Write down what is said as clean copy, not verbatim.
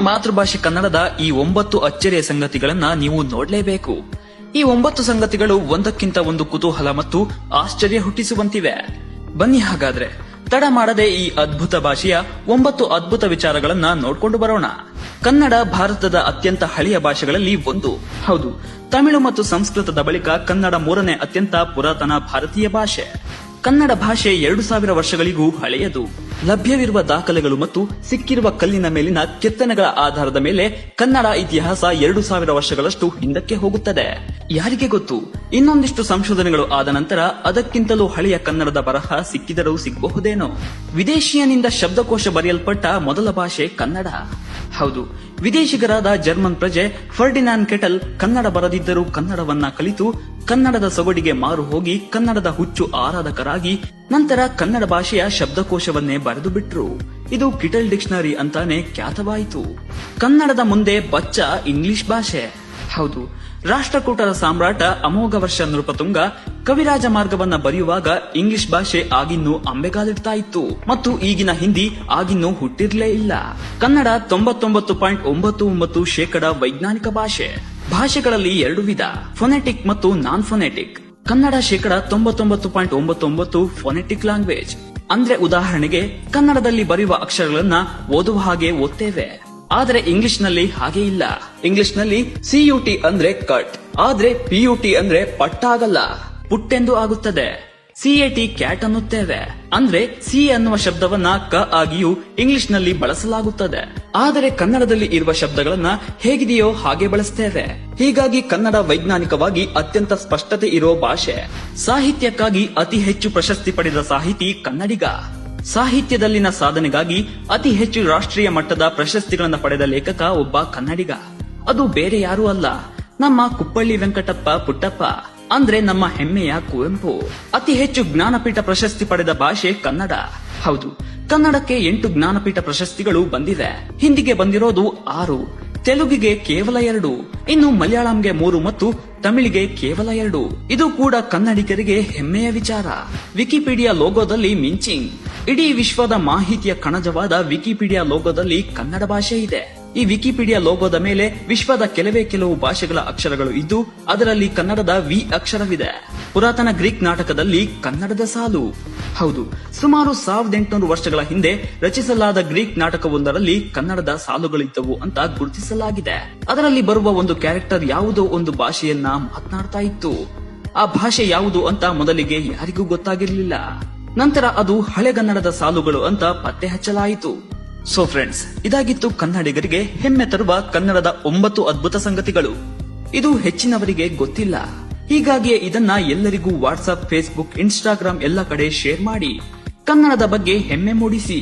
ಮಾತೃಭಾಷೆ ಕನ್ನಡದ ಈ 9 ಅಚ್ಚರಿಯ ಸಂಗತಿಗಳನ್ನ ನೀವು ನೋಡ್ಲೇಬೇಕು. ಈ 9 ಸಂಗತಿಗಳು ಒಂದಕ್ಕಿಂತ ಒಂದು ಕುತೂಹಲ ಮತ್ತು ಆಶ್ಚರ್ಯ ಹುಟ್ಟಿಸುವಂತಿವೆ. ಬನ್ನಿ ಹಾಗಾದ್ರೆ ತಡ ಮಾಡದೆ ಈ ಅದ್ಭುತ ಭಾಷೆಯ 9 ಅದ್ಭುತ ವಿಚಾರಗಳನ್ನ ನೋಡ್ಕೊಂಡು ಬರೋಣ. ಕನ್ನಡ ಭಾರತದ ಅತ್ಯಂತ ಹಳೆಯ ಭಾಷೆಗಳಲ್ಲಿ ಒಂದು. ಹೌದು, ತಮಿಳು ಮತ್ತು ಸಂಸ್ಕೃತದ ಬಳಿಕ ಕನ್ನಡ 3ನೇ ಅತ್ಯಂತ ಪುರಾತನ ಭಾರತೀಯ ಭಾಷೆ. ಕನ್ನಡ ಭಾಷೆ 2000 ವರ್ಷಗಳಿಗೂ ಹಳೆಯದು. ಲಭ್ಯವಿರುವ ದಾಖಲೆಗಳು ಮತ್ತು ಸಿಕ್ಕಿರುವ ಕಲ್ಲಿನ ಮೇಲಿನ ಕೆತ್ತನೆಗಳ ಆಧಾರದ ಮೇಲೆ ಕನ್ನಡ ಇತಿಹಾಸ 2000 ವರ್ಷಗಳಷ್ಟು ಹಿಂದಕ್ಕೆ ಹೋಗುತ್ತದೆ. ಯಾರಿಗೆ ಗೊತ್ತು, ಇನ್ನೊಂದಿಷ್ಟು ಸಂಶೋಧನೆಗಳು ಆದ ನಂತರ ಅದಕ್ಕಿಂತಲೂ ಹಳೆಯ ಕನ್ನಡದ ಬರಹ ಸಿಕ್ಕಿದರೂ ಸಿಗಬಹುದೇನೋ. ವಿದೇಶಿಯನಿಂದ ಶಬ್ದಕೋಶ ಬರೆಯಲ್ಪಟ್ಟ ಮೊದಲ ಭಾಷೆ ಕನ್ನಡ. ಹೌದು, ವಿದೇಶಿಗರಾದ ಜರ್ಮನ್ ಪ್ರಜೆ ಫರ್ಡಿನಾಂಡ್ ಕೆಟಲ್ ಕನ್ನಡ ಬರದಿದ್ದರೂ ಕನ್ನಡವನ್ನ ಕಲಿತು ಕನ್ನಡದ ಸೊಗಡಿಗೆ ಮಾರು ಹೋಗಿ ಕನ್ನಡದ ಹುಚ್ಚು ಆರಾಧಕರಾಗಿ ನಂತರ ಕನ್ನಡ ಭಾಷೆಯ ಶಬ್ದಕೋಶವನ್ನೇ ಬರೆದು ಬಿಟ್ರು. ಇದು ಕಿಟಲ್ ಡಿಕ್ಷನರಿ ಅಂತಾನೆ ಖ್ಯಾತವಾಯಿತು. ಕನ್ನಡದ ಮುಂದೆ ಬಚ್ಚ ಇಂಗ್ಲಿಷ್ ಭಾಷೆ. ಹೌದು, ರಾಷ್ಟ್ರಕೂಟರ ಸಾಮ್ರಾಟ ಅಮೋಘ ವರ್ಷ ನೃಪತುಂಗ ಕವಿರಾಜ ಮಾರ್ಗವನ್ನ ಬರೆಯುವಾಗ ಇಂಗ್ಲಿಷ್ ಭಾಷೆ ಆಗಿನ್ನೂ ಅಂಬೆಗಾಲಿಡ್ತಾ ಇತ್ತು ಮತ್ತು ಈಗಿನ ಹಿಂದಿ ಆಗಿನ್ನೂ ಹುಟ್ಟಿರ್ಲೇ ಇಲ್ಲ. ಕನ್ನಡ 99.99% ವೈಜ್ಞಾನಿಕ ಭಾಷೆ. ಭಾಷೆಗಳಲ್ಲಿ 2 ವಿಧ, ಫೊನೆಟಿಕ್ ಮತ್ತು ನಾನ್ ಫೊನೆಟಿಕ್. Kannada 99.99% phonetic language. ಅಂದ್ರೆ ಉದಾಹರಣೆಗೆ ಕನ್ನಡದಲ್ಲಿ ಬರೆಯುವ ಅಕ್ಷರಗಳನ್ನ ಓದುವ ಹಾಗೆ ಓದ್ತೇವೆ. ಆದರೆ ಇಂಗ್ಲಿಷ್ ನಲ್ಲಿ ಹಾಗೆ ಇಲ್ಲ. ಇಂಗ್ಲಿಷ್ ನಲ್ಲಿ CUT ಅಂದ್ರೆ ಕಟ್, ಆದ್ರೆ PUT ಅಂದ್ರೆ ಪಟ್ಟಾಗಲ್ಲ, ಪುಟ್ಟೆಂದು ಆಗುತ್ತದೆ. CAT ಕ್ಯಾಟ್ ಅನ್ನುತ್ತೇವೆ. ಅಂದ್ರೆ ಸಿ ಅನ್ನುವ ಶಬ್ದವನ್ನ ಕ ಆಗಿಯೂ ಇಂಗ್ಲಿಷ್ ನಲ್ಲಿ ಬಳಸಲಾಗುತ್ತದೆ. ಆದರೆ ಕನ್ನಡದಲ್ಲಿ ಇರುವ ಶಬ್ದಗಳನ್ನ ಹೇಗಿದೆಯೋ ಹಾಗೆ ಬಳಸ್ತೇವೆ. ಹೀಗಾಗಿ ಕನ್ನಡ ವೈಜ್ಞಾನಿಕವಾಗಿ ಅತ್ಯಂತ ಸ್ಪಷ್ಟತೆ ಇರೋ ಭಾಷೆ. ಸಾಹಿತ್ಯಕ್ಕಾಗಿ ಅತಿ ಹೆಚ್ಚು ಪ್ರಶಸ್ತಿ ಪಡೆದ ಸಾಹಿತಿ ಕನ್ನಡಿಗ. ಸಾಹಿತ್ಯದಲ್ಲಿನ ಸಾಧನೆಗಾಗಿ ಅತಿ ಹೆಚ್ಚು ರಾಷ್ಟ್ರೀಯ ಮಟ್ಟದ ಪ್ರಶಸ್ತಿಗಳನ್ನು ಪಡೆದ ಲೇಖಕ ಒಬ್ಬ ಕನ್ನಡಿಗ. ಅದು ಬೇರೆ ಯಾರೂ ಅಲ್ಲ, ನಮ್ಮ ಕುಪ್ಪಳ್ಳಿ ವೆಂಕಟಪ್ಪ ಪುಟ್ಟಪ್ಪ, ಅಂದ್ರೆ ನಮ್ಮ ಹೆಮ್ಮೆಯ ಕುವೆಂಪು. ಅತಿ ಹೆಚ್ಚು ಜ್ಞಾನಪೀಠ ಪ್ರಶಸ್ತಿ ಪಡೆದ ಭಾಷೆ ಕನ್ನಡ. ಹೌದು, ಕನ್ನಡಕ್ಕೆ 8 ಜ್ಞಾನಪೀಠ ಪ್ರಶಸ್ತಿಗಳು ಬಂದಿವೆ. ಹಿಂದಿಗೆ ಬಂದಿರೋದು 6, ತೆಲುಗಿಗೆ ಕೇವಲ 2, ಇನ್ನು ಮಲಯಾಳಂಗೆ 3 ಮತ್ತು ತಮಿಳಿಗೆ ಕೇವಲ 2. ಇದು ಕೂಡ ಕನ್ನಡಿಗರಿಗೆ ಹೆಮ್ಮೆಯ ವಿಚಾರ. ವಿಕಿಪೀಡಿಯಾ ಲೋಗೋದಲ್ಲಿ ಮಿಂಚಿಂಗ್. ಇಡೀ ವಿಶ್ವದ ಮಾಹಿತಿಯ ಕಣಜವಾದ ವಿಕಿಪೀಡಿಯಾ ಲೋಗೋದಲ್ಲಿ ಕನ್ನಡ ಭಾಷೆ ಇದೆ. ಈ ವಿಕಿಪೀಡಿಯಾ ಲೋಗೋದ ಮೇಲೆ ವಿಶ್ವದ ಕೆಲವು ಭಾಷೆಗಳ ಅಕ್ಷರಗಳು ಇದ್ದು ಅದರಲ್ಲಿ ಕನ್ನಡದ ವಿ ಅಕ್ಷರವಿದೆ. ಪುರಾತನ ಗ್ರೀಕ್ ನಾಟಕದಲ್ಲಿ ಕನ್ನಡದ ಸಾಲು. ಹೌದು, ಸುಮಾರು 1800 ವರ್ಷಗಳ ಹಿಂದೆ ರಚಿಸಲಾದ ಗ್ರೀಕ್ ನಾಟಕವೊಂದರಲ್ಲಿ ಕನ್ನಡದ ಸಾಲುಗಳಿದ್ದವು ಅಂತ ಗುರುತಿಸಲಾಗಿದೆ. ಅದರಲ್ಲಿ ಬರುವ ಒಂದು ಕ್ಯಾರೆಕ್ಟರ್ ಯಾವುದೋ ಒಂದು ಭಾಷೆಯನ್ನ ಮಾತನಾಡ್ತಾ ಇತ್ತು. ಆ ಭಾಷೆ ಯಾವುದು ಅಂತ ಮೊದಲಿಗೆ ಯಾರಿಗೂ ಗೊತ್ತಾಗಿರ್ಲಿಲ್ಲ. ನಂತರ ಅದು ಹಳೆಗನ್ನಡದ ಸಾಲುಗಳು ಅಂತ ಪತ್ತೆ ಹಚ್ಚಲಾಯಿತು. ಸೊ ಫ್ರೆಂಡ್ಸ್, ಇದಾಗಿತ್ತು ಕನ್ನಡಿಗರಿಗೆ ಹೆಮ್ಮೆ ತರುವ ಕನ್ನಡದ 9 ಅದ್ಭುತ ಸಂಗತಿಗಳು. ಇದು ಹೆಚ್ಚಿನವರಿಗೆ ಗೊತ್ತಿಲ್ಲ. ಹೀಗಾಗಿ ಇದನ್ನ ಎಲ್ಲರಿಗೂ ವಾಟ್ಸ್ಆಪ್, ಫೇಸ್ಬುಕ್, ಇನ್ಸ್ಟಾಗ್ರಾಮ್ ಎಲ್ಲ ಕಡೆ ಶೇರ್ ಮಾಡಿ ಕನ್ನಡದ ಬಗ್ಗೆ ಹೆಮ್ಮೆ ಮೂಡಿಸಿ.